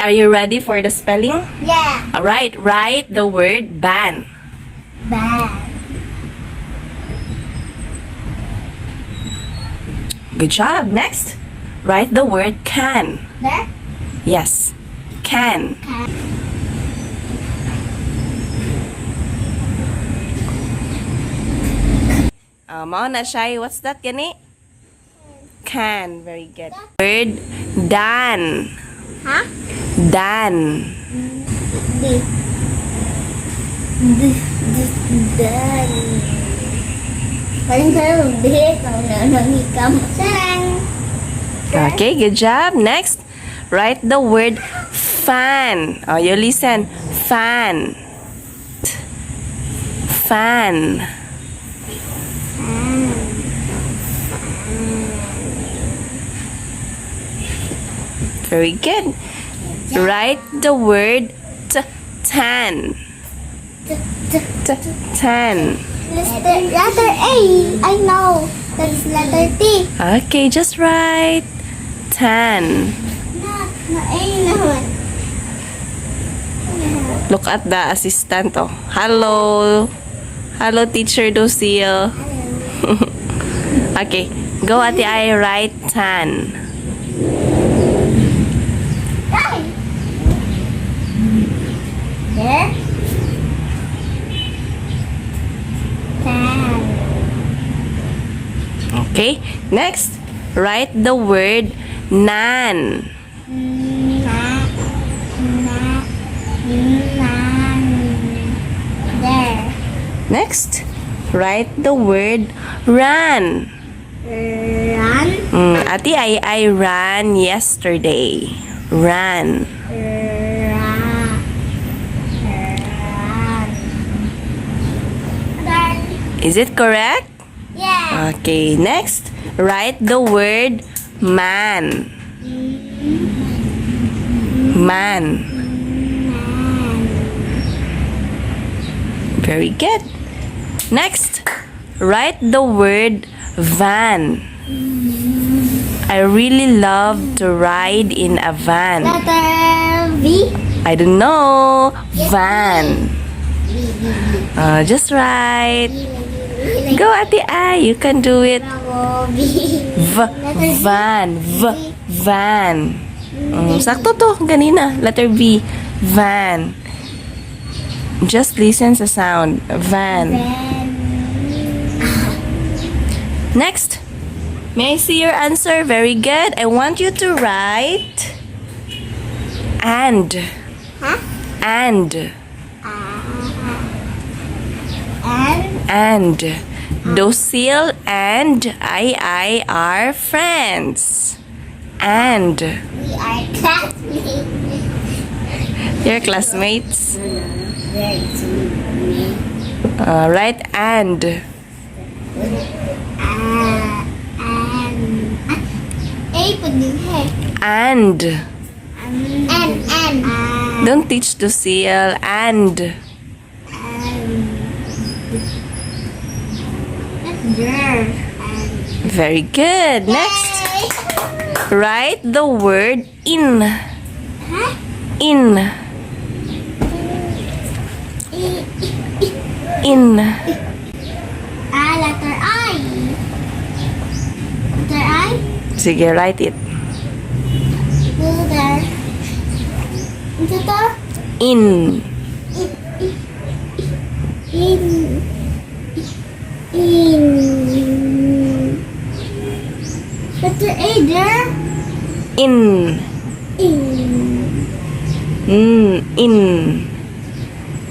are you ready for the spelling? Yeah. Alright, write the word ban. Bad. Good job. Next, write the word can. There. Yes, can. Mao na siya. What's that, gani? Can. Very good. Word dan. Huh? Dan. Dan. Paling saya lebih kalau nangikam. Sarang. Okay, good job. Next, write the word fan. Oh, you listen. Fan. Fan. Very good. Write the word tan. Tan. Letter A. I know. That's letter T. Okay, just write tan. No, A naman. Look at the assistant. Oh. Hello. Hello, teacher Lucille. Okay, go at the I write tan. There. Tan. Okay, next, write the word nan. There. Next, write the word ran. Run. Ati, I ran yesterday. Ran. Is it correct? Yeah. Okay, next, write the word man. Man. Very good. Next, write the word van. I really love to ride in a van. Letter V. I don't know. Van. Just write. Go at the I. You can do it. Van. Van. Sakto to. Ganina. Letter V. Van. Just listen sa sound. Van. Next. May I see your answer? Very good. I want you to write and. Huh? And. And. Docile and I are friends. And. We are classmates. Your classmates. Very sweet. Right, and. A put din here. And. And. Don't teach Docile. And. There. Very good. Next. Write the word in. Huh? In. In. Letter I. Letter I. Sige, write it. Letter. Ito to. In. In. Letter A there. In. In.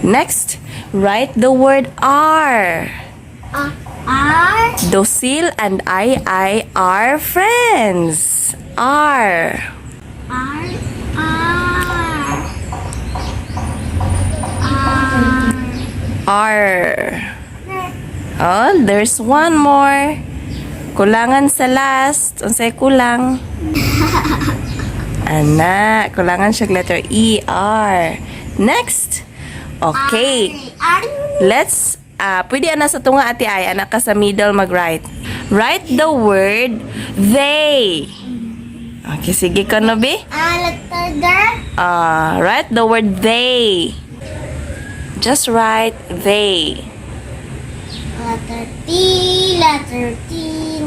Next, write the word are. R. Docile and I are friends. Are. R. Are. Oh, there's one more. Kulangan sa last. Unsay kulang? Ana, kulangan siya letter E, R. Next. Okay. Let's, pwede ana sa tunga ati ay, anak ka sa middle mag-write. Write the word they. Okay, sige ka na, be. Letter D. Write the word they. Just write they. Letter T, letter T,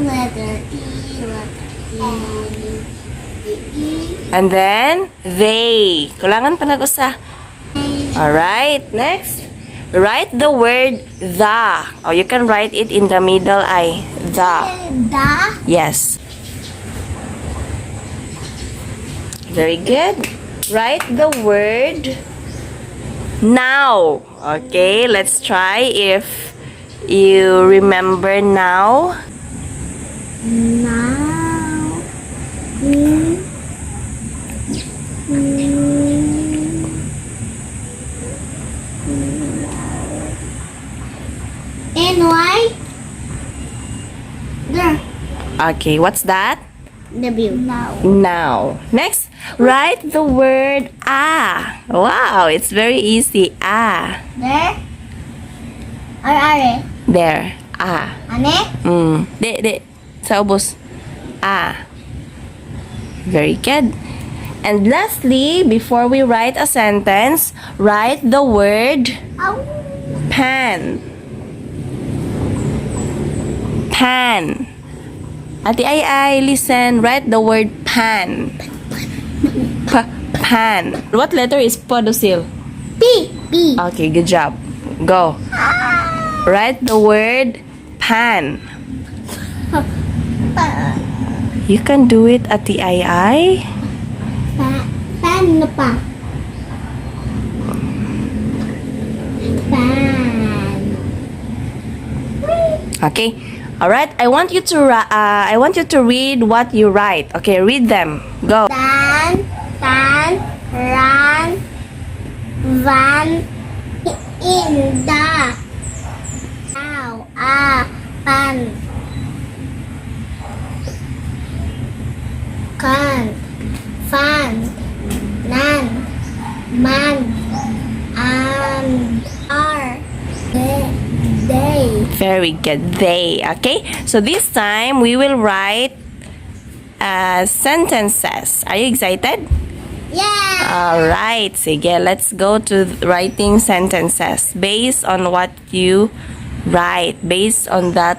letter T, letter T. And then, they. Kulangan pa nag-usa. Alright, next. Write the word the. Oh, you can write it in the middle I. The. The. Yes. Very good. Write the word now. Okay, let's try if you remember now. Now. N-Y. There. Okay, what's that? W. Now. Now. Next, write the word ah. Wow, it's very easy. Ah. There. Are. There. Ah. Ane? Di. Sa ubos. Ah. Very good. And lastly, before we write a sentence, write the word Ow. pan. Pan. Ate ay, listen. Write the word pan. Pan. What letter is Podosil? P. P. Okay, good job. Go. Write the word pan. You can do it, Ate ay. Pan pa. Pan. Okay. All right. I want you to read what you write. Okay, read them. Go. Tan, ran, van, in, da. Ow, pan. Kan, fan, nan, man, and, are, they. Very good. They. Okay. So this time we will write sentences. Are you excited? Yeah. All right. Sige, let's go to writing sentences based on what you write, based on that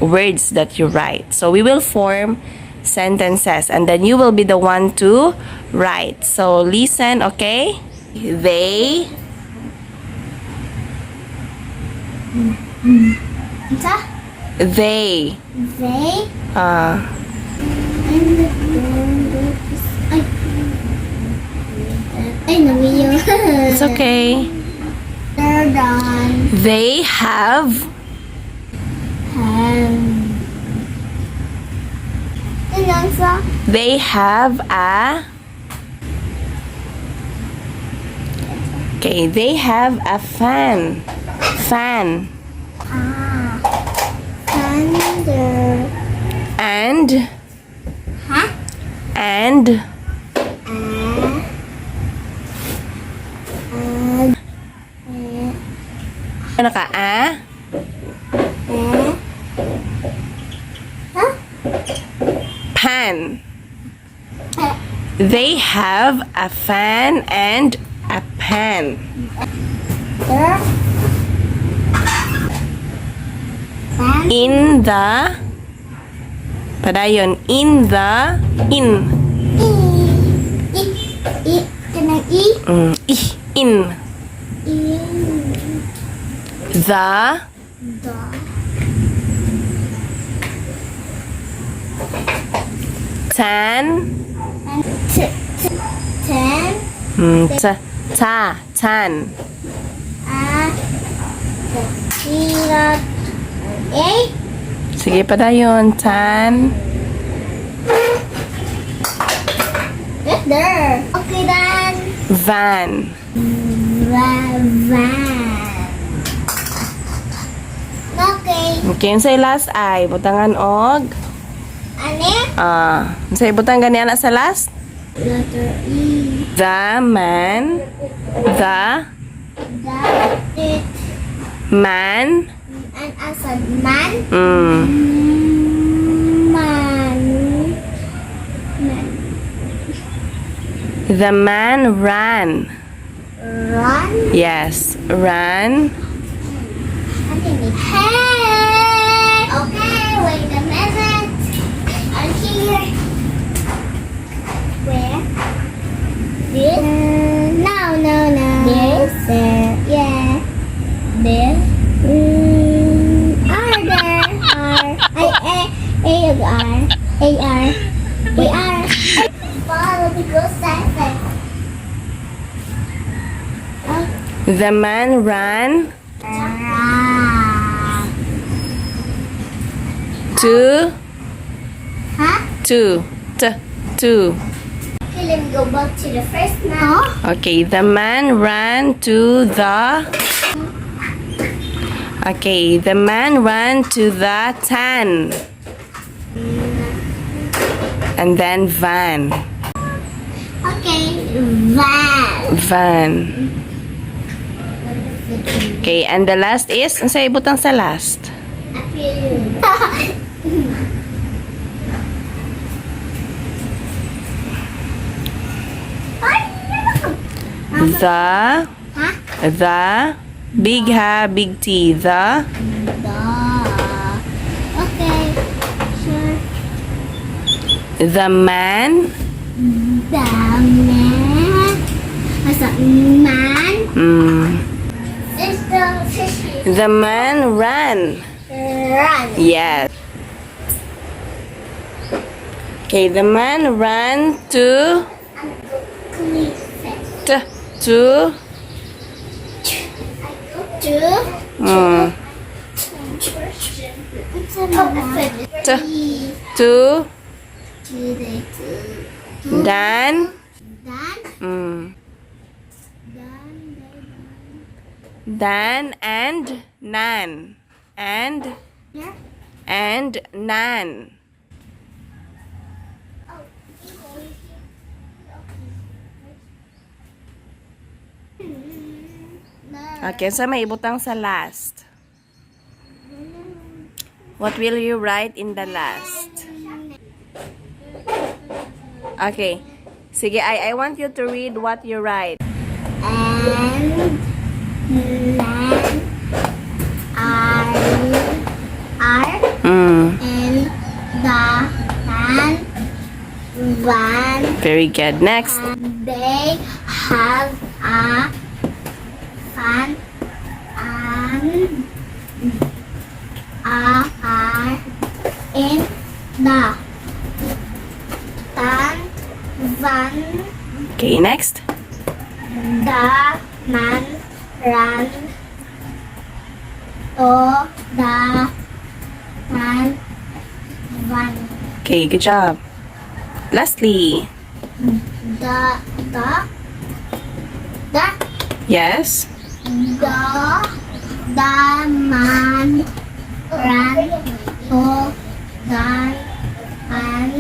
words that you write. So we will form sentences and then you will be the one to write. So listen, okay? They Isa? they They. uh Ay, nawiyo. it's okay. They're done. They have Ilan sa? they have a okay, they have a fan. Fan. Thunder. And Ha? and ano ka? Ha? Pan. They have a fan and a pan. There. Fan. In the padayon in the in Kanang I. in In. the The. tan And ten. tan Sirat. A. sige padayon tan There. Okay, then. van. Van. Okay. Okay, unsay last ay butangan og Ane? unsay butang gani ana sa last? Letter E. The man the It. man And as a man. mm, Man. Man. The man ran. Run. Yes, ran. Hey! Okay, wait a minute. I'm here. Where? This? No. This? There. Yeah. This? Are there? Are. A-R. Follow the ghost sentence. The man ran to Huh? to to. Okay, let me go back to the first now. Okay, the man ran to the. Okay, the man ran to the tan. And then van. Okay, van. Van. Okay, and the last is, ang sa ibutang sa last. The, the, big ha, big T, the, Okay, sure. the man, The man. What's up, man? It's the fishy. the man ran. Run. Yes. Okay, the man ran to, to, To. to, Dan, Dan and Nan, and Nan. Okay, so may ibutang sa last. What will you write in the last? Okay. Sige, I want you to read what you write. And man are in the van. Very good. Next. They have a fan and are in the van. Okay, next. The man ran to the man van. Okay, good job. Lastly. The Yes. the man ran to the man.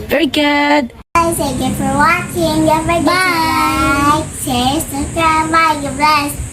Very good. Guys, thank you for watching. Don't forget to like, share, subscribe. Bye. God bless.